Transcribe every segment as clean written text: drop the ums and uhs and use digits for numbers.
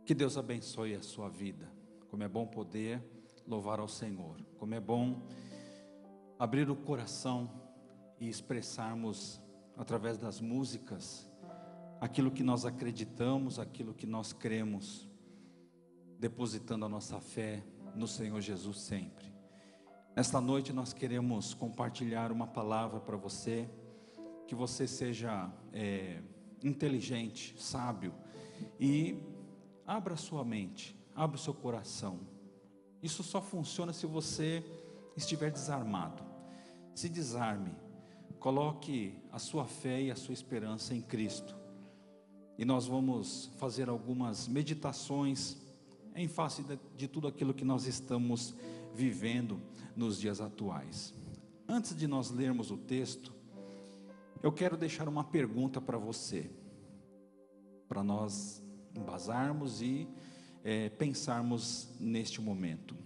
Que Deus abençoe a sua vida. Como é bom poder louvar ao Senhor. Como é bom abrir o coração e expressarmos através das músicas aquilo que nós acreditamos, aquilo que nós cremos, depositando a nossa fé no Senhor Jesus sempre. Nesta noite nós queremos compartilhar uma palavra para você, que você seja inteligente, sábio, e abra sua mente, abra o seu coração. Isso só funciona se você estiver desarmado. Se desarme, coloque a sua fé e a sua esperança em Cristo. E nós vamos fazer algumas meditações em face de tudo aquilo que nós estamos vivendo nos dias atuais. Antes de nós lermos o texto, eu quero deixar uma pergunta para você, para nós embasarmos e pensarmos neste momento.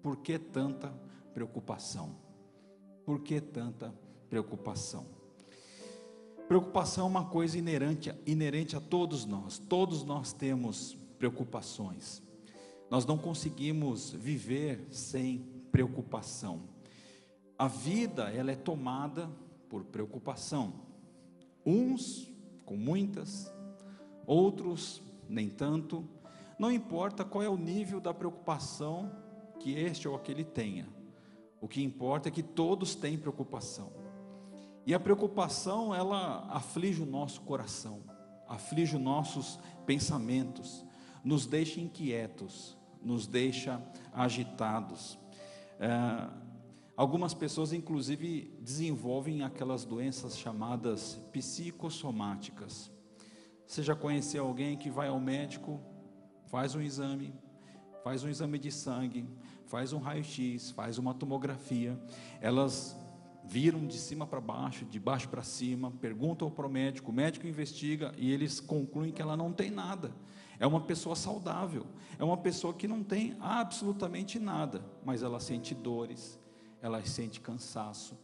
Por que tanta preocupação? Por que tanta preocupação? Preocupação é uma coisa inerente a todos nós. Todos nós temos preocupações. Nós não conseguimos viver sem preocupação. A vida, ela é tomada por preocupação. Uns com muitas, outros nem tanto. Não importa qual é o nível da preocupação que este ou aquele tenha. O que importa é que todos têm preocupação. E a preocupação, ela aflige o nosso coração, aflige os nossos pensamentos, nos deixa inquietos, nos deixa agitados. Algumas pessoas inclusive desenvolvem aquelas doenças chamadas psicossomáticas. Você já conheceu alguém que vai ao médico, faz um exame de sangue, faz um raio-x, faz uma tomografia, elas viram de cima para baixo, de baixo para cima, perguntam para o médico investiga e eles concluem que ela não tem nada. É uma pessoa saudável, é uma pessoa que não tem absolutamente nada, mas ela sente dores, ela sente cansaço,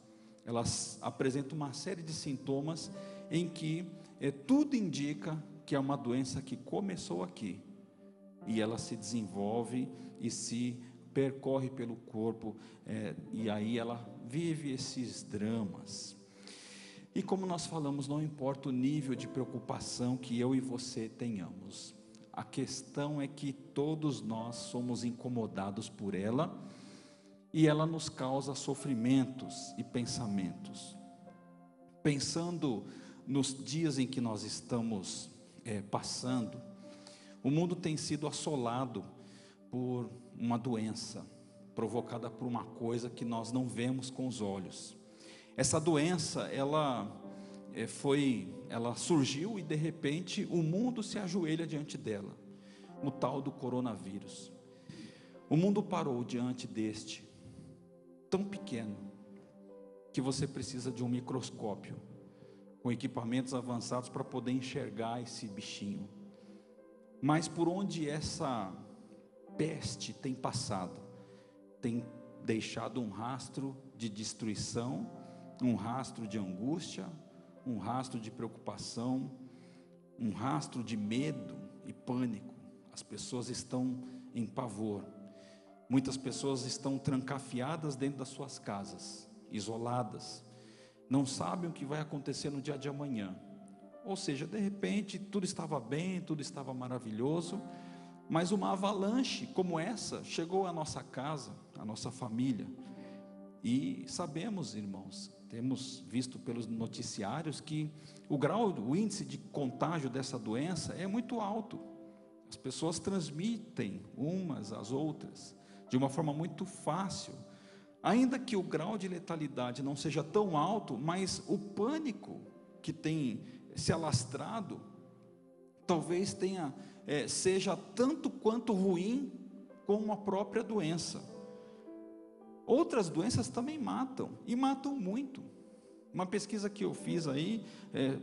ela apresenta uma série de sintomas em que tudo indica que é uma doença que começou aqui, e ela se desenvolve e se percorre pelo corpo, e aí ela vive esses dramas. E como nós falamos, não importa o nível de preocupação que eu e você tenhamos, a questão é que todos nós somos incomodados por ela, e ela nos causa sofrimentos e pensamentos. Pensando nos dias em que nós estamos passando, o mundo tem sido assolado por uma doença, provocada por uma coisa que nós não vemos com os olhos. Essa doença, ela surgiu e de repente o mundo se ajoelha diante dela, no tal do coronavírus. O mundo parou diante deste, tão pequeno, que você precisa de um microscópio, com equipamentos avançados para poder enxergar esse bichinho. Mas por onde essa peste tem passado, tem deixado um rastro de destruição, um rastro de angústia, um rastro de preocupação, um rastro de medo e pânico. As pessoas estão em pavor. Muitas pessoas estão trancafiadas dentro das suas casas, isoladas, não sabem o que vai acontecer no dia de amanhã. Ou seja, de repente tudo estava bem, tudo estava maravilhoso, mas uma avalanche como essa chegou à nossa casa, à nossa família. E sabemos, irmãos, temos visto pelos noticiários que o índice de contágio dessa doença é muito alto. As pessoas transmitem umas às outras de uma forma muito fácil, ainda que o grau de letalidade não seja tão alto, mas o pânico que tem se alastrado, talvez seja tanto quanto ruim como a própria doença. Outras doenças também matam, e matam muito. Uma pesquisa que eu fiz aí,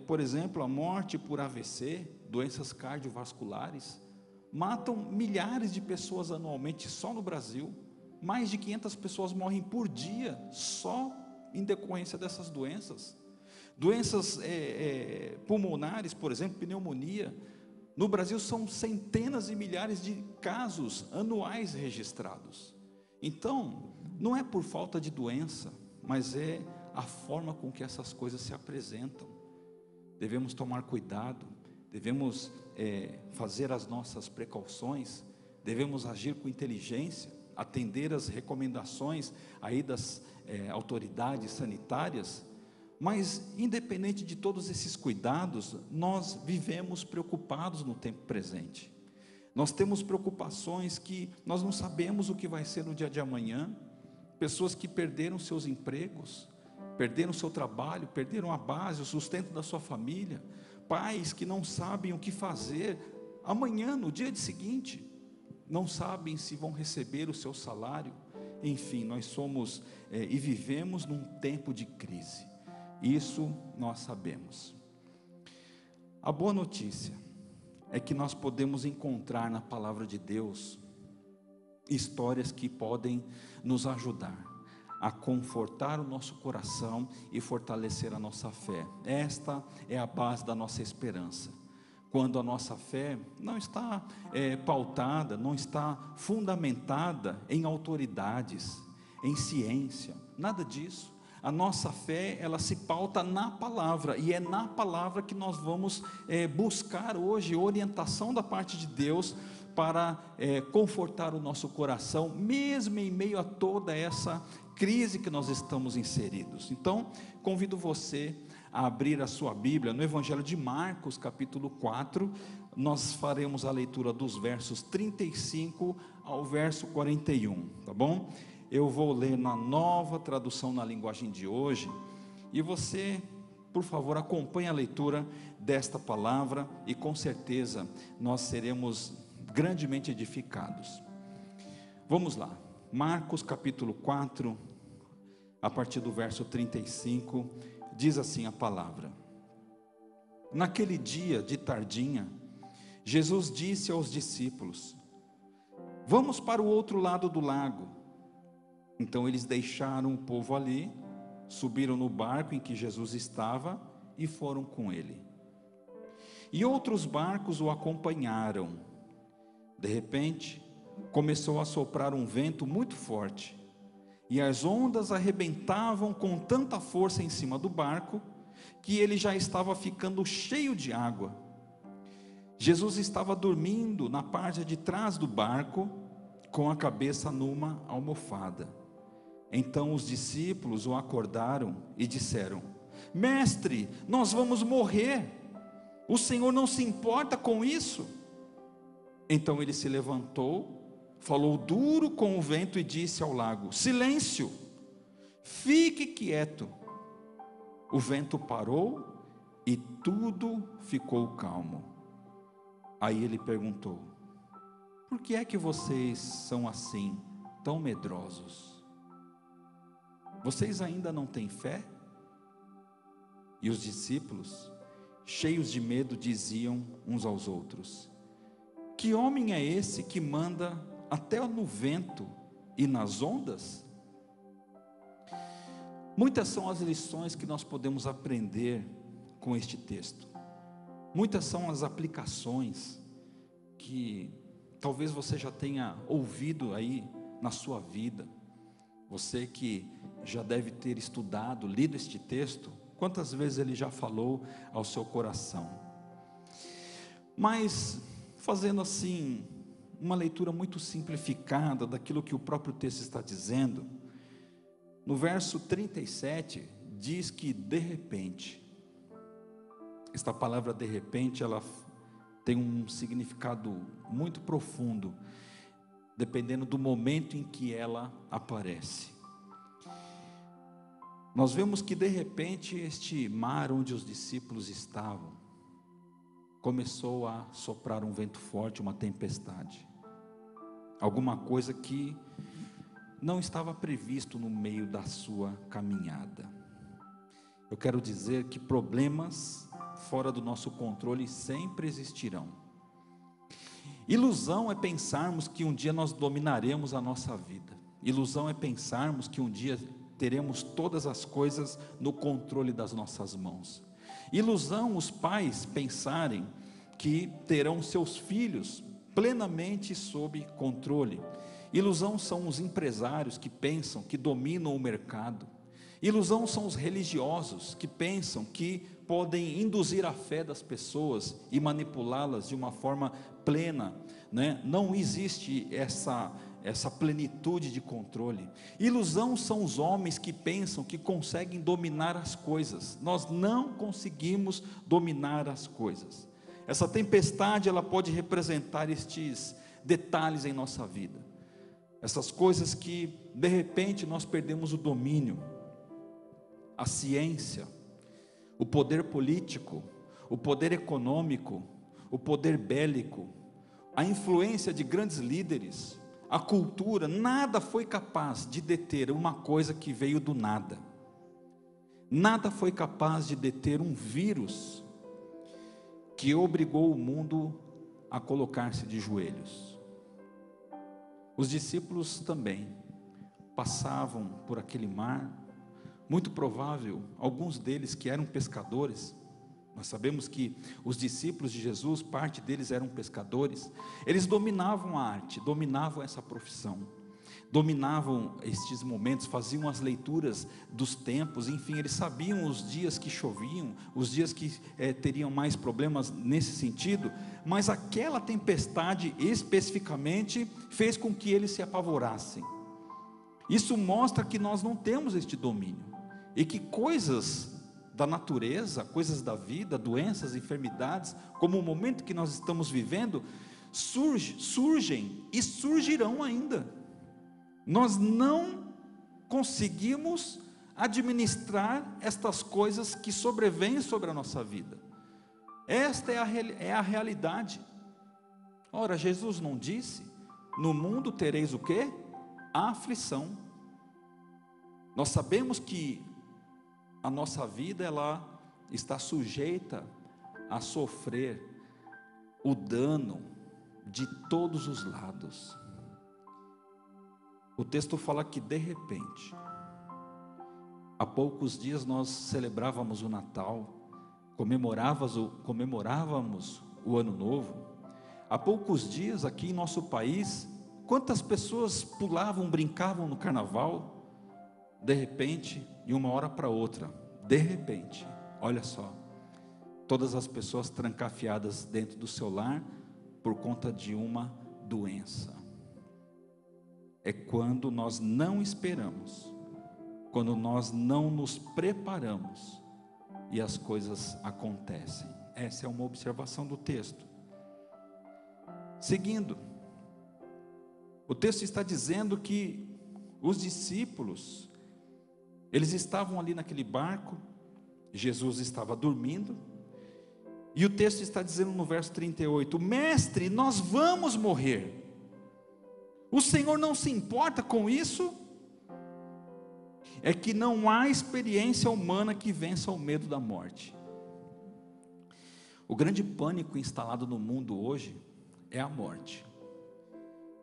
por exemplo, a morte por AVC, doenças cardiovasculares, matam milhares de pessoas anualmente só no Brasil. Mais de 500 pessoas morrem por dia só em decorrência dessas doenças. Doenças pulmonares, por exemplo, pneumonia, No Brasil são centenas e milhares de casos anuais registrados. Então, não é por falta de doença, mas é a forma com que essas coisas se apresentam. Devemos tomar cuidado, devemos fazer as nossas precauções, devemos agir com inteligência, atender as recomendações aí das autoridades sanitárias. Mas, independente de todos esses cuidados, nós vivemos preocupados no tempo presente. Nós temos preocupações que nós não sabemos o que vai ser no dia de amanhã. Pessoas que perderam seus empregos, perderam seu trabalho, perderam a base, o sustento da sua família. Pais que não sabem o que fazer amanhã, no dia seguinte. Não sabem se vão receber o seu salário. Enfim, nós somos e vivemos num tempo de crise. Isso nós sabemos. A boa notícia é que nós podemos encontrar na palavra de Deus histórias que podem nos ajudar a confortar o nosso coração e fortalecer a nossa fé. Esta é a base da nossa esperança. Quando a nossa fé não está pautada, não está fundamentada em autoridades, em ciência, nada disso. A nossa fé, ela se pauta na palavra, e é na palavra que nós vamos buscar hoje orientação da parte de Deus para confortar o nosso coração, mesmo em meio a toda essa crise que nós estamos inseridos. Então, convido você a abrir a sua Bíblia no Evangelho de Marcos, capítulo 4, nós faremos a leitura dos versos 35 ao verso 41, tá bom? Eu vou ler na Nova Tradução na linguagem de hoje, e você, por favor, acompanhe a leitura desta palavra, e com certeza nós seremos grandemente edificados. Vamos lá, Marcos capítulo 4, a partir do verso 35, diz assim a palavra: Naquele dia de tardinha, Jesus disse aos discípulos: Vamos para o outro lado do lago. Então eles deixaram o povo ali, subiram no barco em que Jesus estava e foram com ele. E outros barcos o acompanharam. De repente, começou a soprar um vento muito forte, e as ondas arrebentavam com tanta força em cima do barco, que ele já estava ficando cheio de água. Jesus estava dormindo na parte de trás do barco, com a cabeça numa almofada. Então os discípulos o acordaram e disseram: Mestre, nós vamos morrer, o Senhor não se importa com isso? Então ele se levantou, falou duro com o vento e disse ao lago: Silêncio, fique quieto. O vento parou e tudo ficou calmo. Aí ele perguntou: Por que é que vocês são assim, tão medrosos? Vocês ainda não têm fé? E os discípulos, cheios de medo, diziam uns aos outros: Que homem é esse que manda até no vento e nas ondas? Muitas são as lições que nós podemos aprender com este texto. Muitas são as aplicações que talvez você já tenha ouvido aí na sua vida. Você que já deve ter estudado, lido este texto, quantas vezes ele já falou ao seu coração. Mas, fazendo assim, uma leitura muito simplificada daquilo que o próprio texto está dizendo, no verso 37, diz que de repente, esta palavra de repente, ela tem um significado muito profundo, dependendo do momento em que ela aparece. Nós vemos que de repente este mar onde os discípulos estavam começou a soprar um vento forte, uma tempestade. Alguma coisa que não estava previsto no meio da sua caminhada. Eu quero dizer que problemas fora do nosso controle sempre existirão. Ilusão é pensarmos que um dia nós dominaremos a nossa vida. Ilusão é pensarmos que um dia teremos todas as coisas no controle das nossas mãos. Ilusão os pais pensarem que terão seus filhos plenamente sob controle. Ilusão são os empresários que pensam que dominam o mercado. Ilusão são os religiosos que pensam que podem induzir a fé das pessoas e manipulá-las de uma forma plena, né? Não existe essa plenitude de controle. Ilusão são os homens que pensam que conseguem dominar as coisas. Nós não conseguimos dominar as coisas. Essa tempestade, ela pode representar estes detalhes em nossa vida. Essas coisas que de repente nós perdemos o domínio. A ciência, o poder político, o poder econômico, o poder bélico, a influência de grandes líderes, a cultura, nada foi capaz de deter uma coisa que veio do nada. Nada foi capaz de deter um vírus que obrigou o mundo a colocar-se de joelhos. Os discípulos também passavam por aquele mar. Muito provável, alguns deles que eram pescadores, nós sabemos que os discípulos de Jesus, parte deles eram pescadores, eles dominavam a arte, dominavam essa profissão, dominavam estes momentos, faziam as leituras dos tempos, enfim, eles sabiam os dias que choviam, os dias que teriam mais problemas nesse sentido, mas aquela tempestade especificamente fez com que eles se apavorassem. Isso mostra que nós não temos este domínio. E que coisas da natureza, coisas da vida, doenças, enfermidades, como o momento que nós estamos vivendo, surgem e surgirão ainda. Nós não conseguimos administrar estas coisas que sobrevêm sobre a nossa vida. Esta é a realidade. Ora, Jesus não disse: no mundo tereis o quê? A aflição. Nós sabemos que a nossa vida, ela está sujeita a sofrer o dano de todos os lados. O texto fala que de repente, há poucos dias nós celebrávamos o Natal, comemorávamos o Ano Novo. Há poucos dias aqui em nosso país, quantas pessoas pulavam, brincavam no carnaval? De repente, de uma hora para outra, de repente, olha só, todas as pessoas trancafiadas dentro do seu lar por conta de uma doença. É quando nós não esperamos, quando nós não nos preparamos e as coisas acontecem. Essa é uma observação do texto. Seguindo, o texto está dizendo que os discípulos, eles estavam ali naquele barco, Jesus estava dormindo, e o texto está dizendo no verso 38, mestre, nós vamos morrer, o Senhor não se importa com isso? É que não há experiência humana que vença o medo da morte. O grande pânico instalado no mundo hoje é a morte.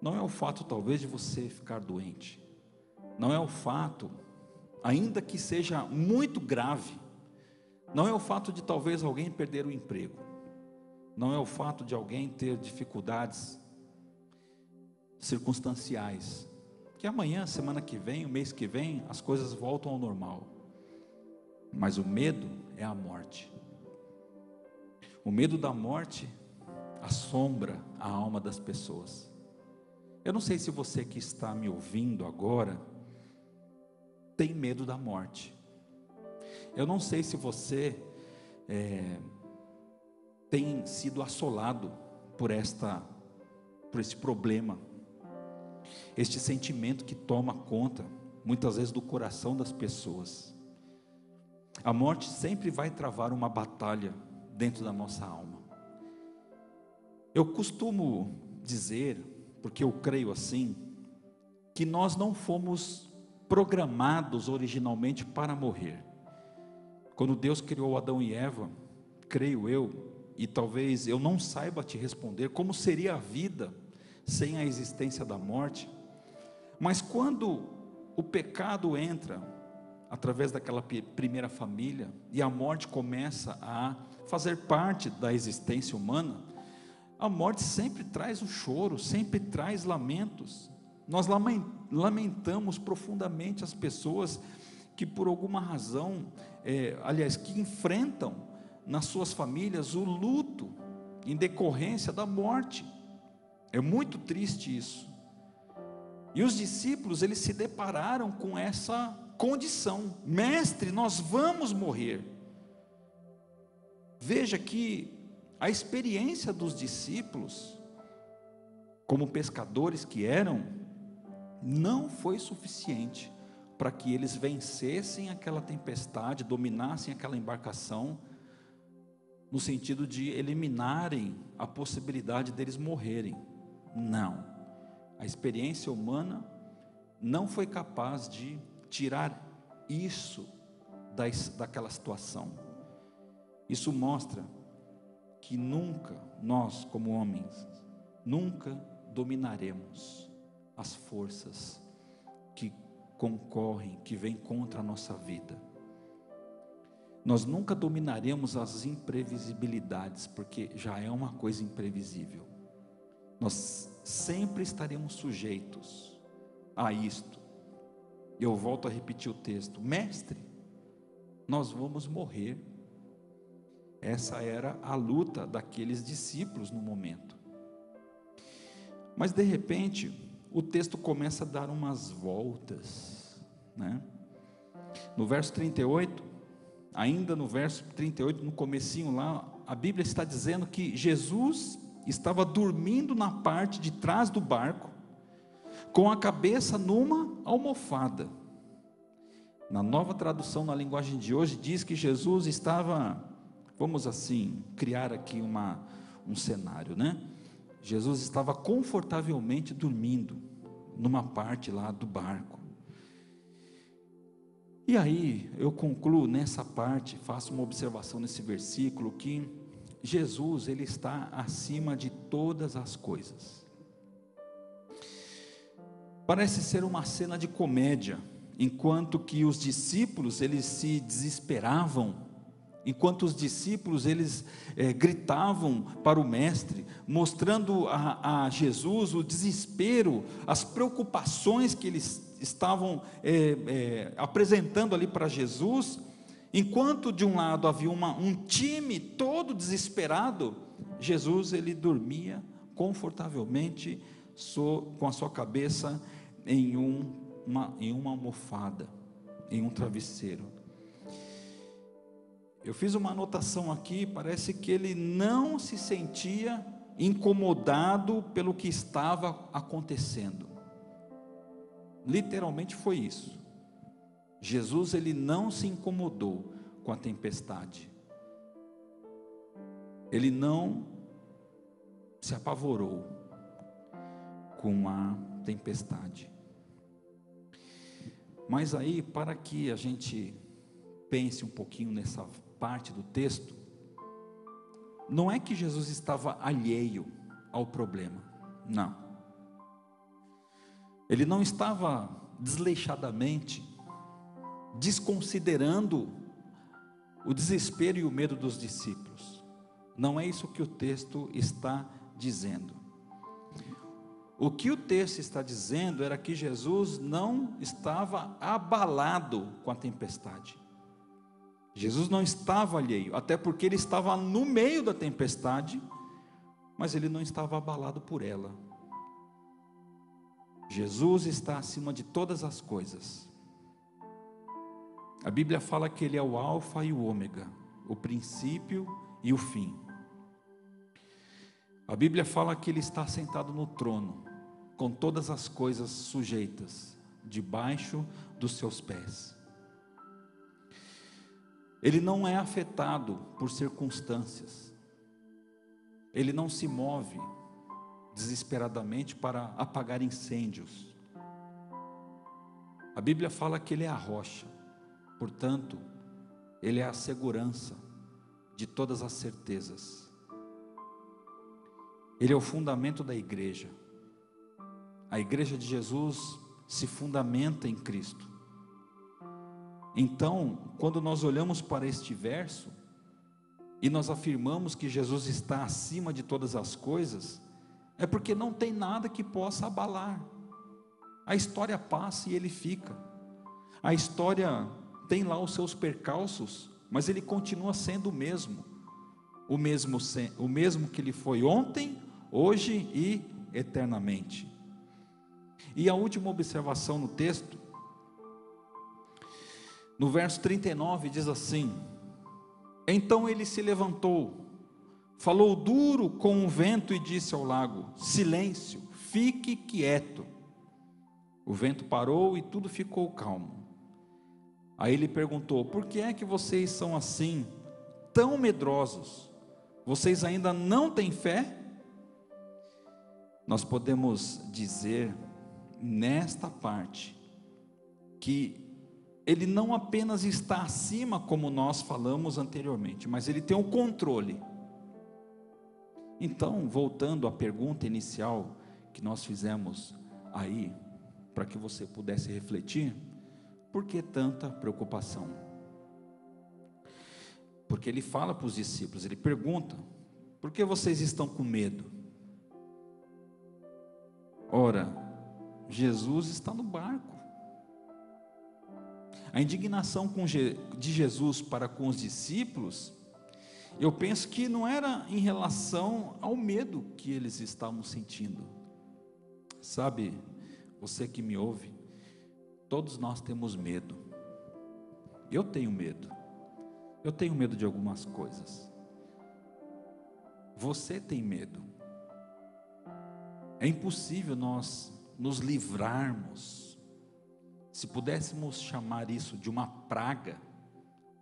Não é o fato talvez de você ficar doente, não é o fato, ainda que seja muito grave, não é o fato de talvez alguém perder o emprego, não é o fato de alguém ter dificuldades circunstanciais, que amanhã, semana que vem, o mês que vem, as coisas voltam ao normal. Mas o medo é a morte. O medo da morte assombra a alma das pessoas. Eu não sei se você que está me ouvindo agora tem medo da morte. Eu não sei se você tem sido assolado por esse problema, este sentimento que toma conta, muitas vezes, do coração das pessoas. A morte sempre vai travar uma batalha dentro da nossa alma. Eu costumo dizer, porque eu creio assim, que nós não fomos programados originalmente para morrer. Quando Deus criou Adão e Eva, creio eu, e talvez eu não saiba te responder como seria a vida sem a existência da morte, mas quando o pecado entra através daquela primeira família, e a morte começa a fazer parte da existência humana, a morte sempre traz o choro, sempre traz lamentos. Nós lamentamos profundamente as pessoas que por alguma razão, aliás, que enfrentam nas suas famílias o luto em decorrência da morte. É muito triste isso. E os discípulos, eles se depararam com essa condição: mestre, nós vamos morrer. Veja que a experiência dos discípulos, como pescadores que eram, não foi suficiente para que eles vencessem aquela tempestade, dominassem aquela embarcação, no sentido de eliminarem a possibilidade deles morrerem. Não, a experiência humana não foi capaz de tirar isso daquela situação. Isso mostra que nunca, nós como homens, nunca dominaremos as forças que concorrem, que vêm contra a nossa vida. Nós nunca dominaremos as imprevisibilidades, porque já é uma coisa imprevisível. Nós sempre estaremos sujeitos a isto. Eu volto a repetir o texto: mestre, nós vamos morrer. Essa era a luta daqueles discípulos no momento. Mas de repente, o texto começa a dar umas voltas, né? No verso 38, ainda no verso 38, no comecinho lá, a Bíblia está dizendo que Jesus estava dormindo na parte de trás do barco, com a cabeça numa almofada. Na Nova Tradução, na linguagem de hoje, diz que Jesus estava, vamos assim, criar aqui um cenário, né? Jesus estava confortavelmente dormindo numa parte lá do barco. E aí eu concluo nessa parte, faço uma observação nesse versículo, que Jesus, ele está acima de todas as coisas. Parece ser uma cena de comédia, enquanto que os discípulos, eles se desesperavam, enquanto os discípulos, eles gritavam para o mestre, mostrando a Jesus o desespero, as preocupações que eles estavam apresentando ali para Jesus. Enquanto de um lado havia um time todo desesperado, Jesus, ele dormia confortavelmente com a sua cabeça em uma almofada, em um travesseiro. Eu fiz uma anotação aqui, parece que ele não se sentia incomodado pelo que estava acontecendo. Literalmente foi isso. Jesus, ele não se incomodou com a tempestade. Ele não se apavorou com a tempestade. Mas aí, para que a gente pense um pouquinho nessa parte do texto, não é que Jesus estava alheio ao problema, não. Ele não estava desleixadamente desconsiderando o desespero e o medo dos discípulos. Não é isso que o texto está dizendo. O que o texto está dizendo era que Jesus não estava abalado com a tempestade. Jesus não estava alheio, até porque ele estava no meio da tempestade, mas ele não estava abalado por ela. Jesus está acima de todas as coisas. A Bíblia fala que ele é o alfa e o ômega, o princípio e o fim. A Bíblia fala que ele está sentado no trono, com todas as coisas sujeitas, debaixo dos seus pés. Ele não é afetado por circunstâncias. Ele não se move desesperadamente para apagar incêndios. A Bíblia fala que ele é a rocha, portanto, ele é a segurança de todas as certezas. Ele é o fundamento da igreja. A igreja de Jesus se fundamenta em Cristo. Então, quando nós olhamos para este verso, e nós afirmamos que Jesus está acima de todas as coisas, é porque não tem nada que possa abalar. A história passa e ele fica. A história tem lá os seus percalços, mas ele continua sendo o mesmo que ele foi ontem, hoje e eternamente. E a última observação no texto, no verso 39, diz assim: então ele se levantou, falou duro com o vento e disse ao lago: silêncio, fique quieto. O vento parou e tudo ficou calmo. Aí ele perguntou: por que é que vocês são assim, tão medrosos? Vocês ainda não têm fé? Nós podemos dizer nesta parte que ele não apenas está acima, como nós falamos anteriormente, mas ele tem o controle. Então, voltando à pergunta inicial que nós fizemos aí, para que você pudesse refletir, por que tanta preocupação? Porque ele fala para os discípulos, ele pergunta: por que vocês estão com medo? Ora, Jesus está no barco. A indignação de Jesus para com os discípulos, eu penso que não era em relação ao medo que eles estavam sentindo. Sabe, você que me ouve, todos nós temos medo. Eu tenho medo. Eu tenho medo de algumas coisas. Você tem medo. É impossível nós nos livrarmos. Se pudéssemos chamar isso de uma praga,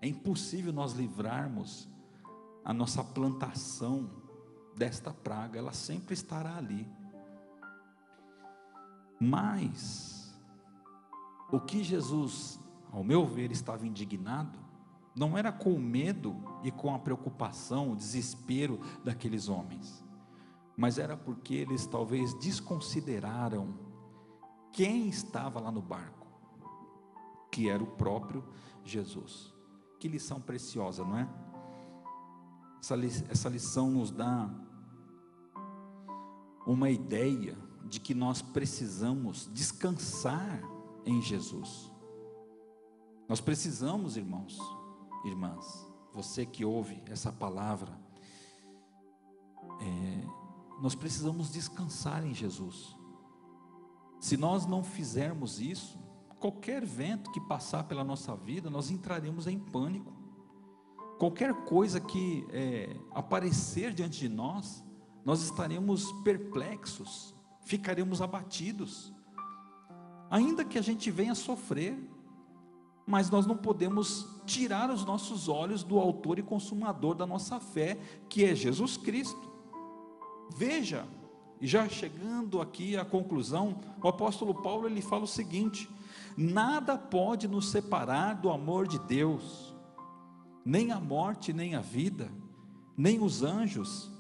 é impossível nós livrarmos a nossa plantação desta praga, ela sempre estará ali. Mas o que Jesus, ao meu ver, estava indignado, não era com o medo e com a preocupação, o desespero daqueles homens, mas era porque eles talvez desconsideraram quem estava lá no barco, que era o próprio Jesus. Que lição preciosa, não é? Essa lição nos dá uma ideia de que nós precisamos descansar em Jesus. Nós precisamos, irmãos, irmãs, você que ouve essa palavra, nós precisamos descansar em Jesus. Se nós não fizermos isso, qualquer vento que passar pela nossa vida, nós entraremos em pânico. Qualquer coisa que aparecer diante de nós, nós estaremos perplexos, ficaremos abatidos, ainda que a gente venha sofrer, mas nós não podemos tirar os nossos olhos do autor e consumador da nossa fé, que é Jesus Cristo. Veja, e já chegando aqui à conclusão, o apóstolo Paulo ele fala o seguinte: nada pode nos separar do amor de Deus, nem a morte, nem a vida, nem os anjos,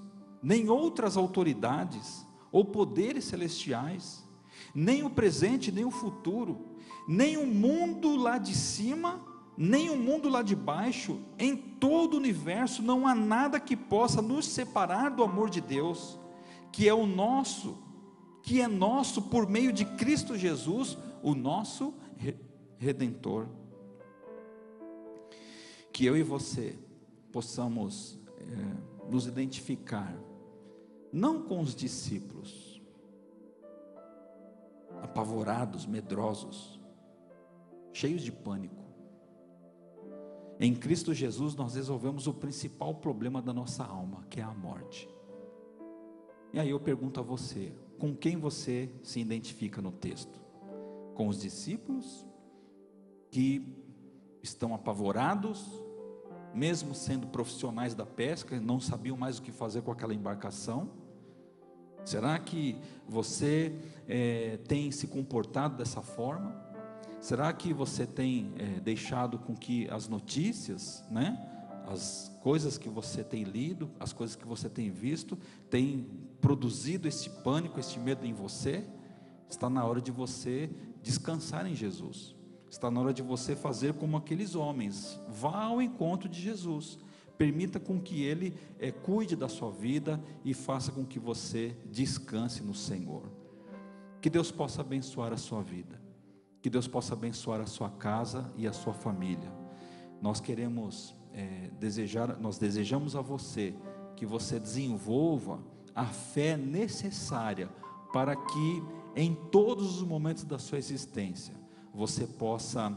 nem outras autoridades ou poderes celestiais, nem o presente, nem o futuro, nem o mundo lá de cima, nem o mundo lá de baixo. Em todo o universo não há nada que possa nos separar do amor de Deus, que é nosso por meio de Cristo Jesus, o nosso Redentor. Que eu e você possamos nos identificar, não com os discípulos apavorados, medrosos, cheios de pânico. Em Cristo Jesus nós resolvemos o principal problema da nossa alma, que é a morte. E aí eu pergunto a você, com quem você se identifica no texto? Com os discípulos que estão apavorados, mesmo sendo profissionais da pesca, não sabiam mais o que fazer com aquela embarcação? Será que você tem se comportado dessa forma? Será que você tem deixado com que as notícias, as coisas que você tem lido, as coisas que você tem visto, tem produzido esse pânico, esse medo em você? Está na hora de você descansar em Jesus. Está na hora de você fazer como aqueles homens. Vá ao encontro de Jesus. Permita com que Ele cuide da sua vida e faça com que você descanse no Senhor. Que Deus possa abençoar a sua vida. Que Deus possa abençoar a sua casa e a sua família. Nós queremos nós desejamos a você que você desenvolva a fé necessária para que em todos os momentos da sua existência você possa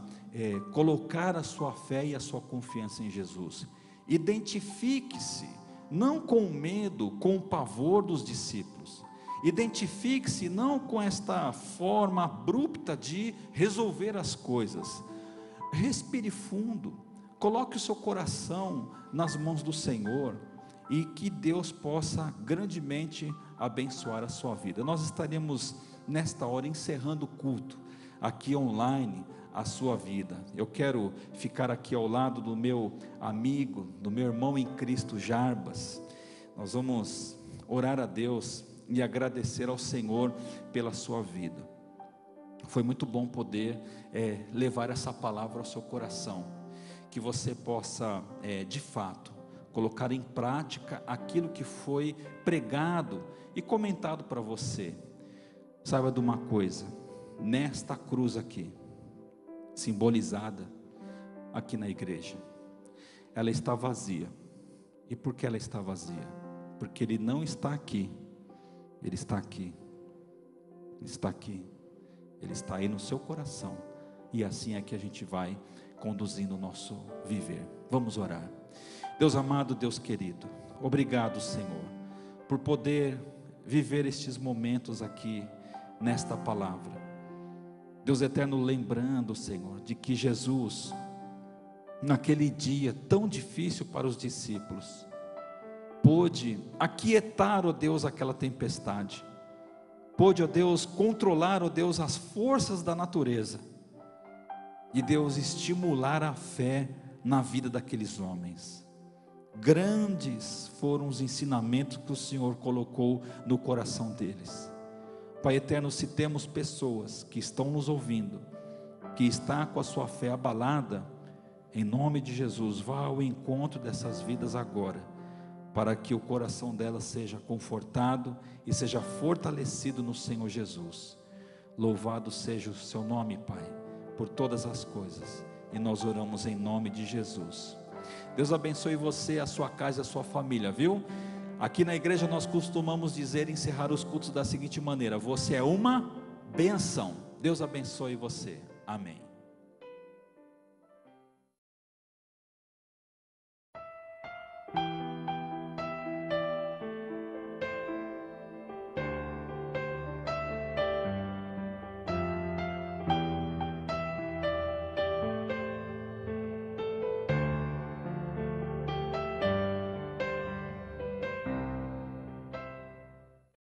colocar a sua fé e a sua confiança em Jesus. Identifique-se, não com o medo, com o pavor dos discípulos. Identifique-se não com esta forma abrupta de resolver as coisas. Respire fundo, coloque o seu coração nas mãos do Senhor e que Deus possa grandemente abençoar a sua vida. Nós estaremos nesta hora encerrando o culto aqui online, a sua vida. Eu quero ficar aqui ao lado do meu amigo, do meu irmão em Cristo, Jarbas. Nós vamos orar a Deus e agradecer ao Senhor pela sua vida. Foi muito bom poder levar essa palavra ao seu coração, que você possa de fato colocar em prática aquilo que foi pregado e comentado para você. Saiba de uma coisa, nesta cruz aqui, simbolizada aqui na igreja, ela está vazia. E por que ela está vazia? Porque Ele não está aqui. Ele está aqui, Ele está aqui, Ele está aí no seu coração, e assim é que a gente vai conduzindo o nosso viver. Vamos orar. Deus amado, Deus querido, obrigado, Senhor, por poder viver estes momentos aqui, nesta palavra. Deus eterno, lembrando, Senhor, de que Jesus, naquele dia tão difícil para os discípulos, pôde aquietar, ó Deus, aquela tempestade, pôde, ó Deus, controlar, ó Deus, as forças da natureza, e Deus estimular a fé na vida daqueles homens. Grandes foram os ensinamentos que o Senhor colocou no coração deles. Pai eterno, se temos pessoas que estão nos ouvindo, que está com a sua fé abalada, em nome de Jesus, vá ao encontro dessas vidas agora, para que o coração delas seja confortado e seja fortalecido no Senhor Jesus. Louvado seja o seu nome, Pai, por todas as coisas, e nós oramos em nome de Jesus. Deus abençoe você, a sua casa e a sua família, viu? Aqui na igreja nós costumamos dizer, encerrar os cultos da seguinte maneira: você é uma bênção. Deus abençoe você. Amém.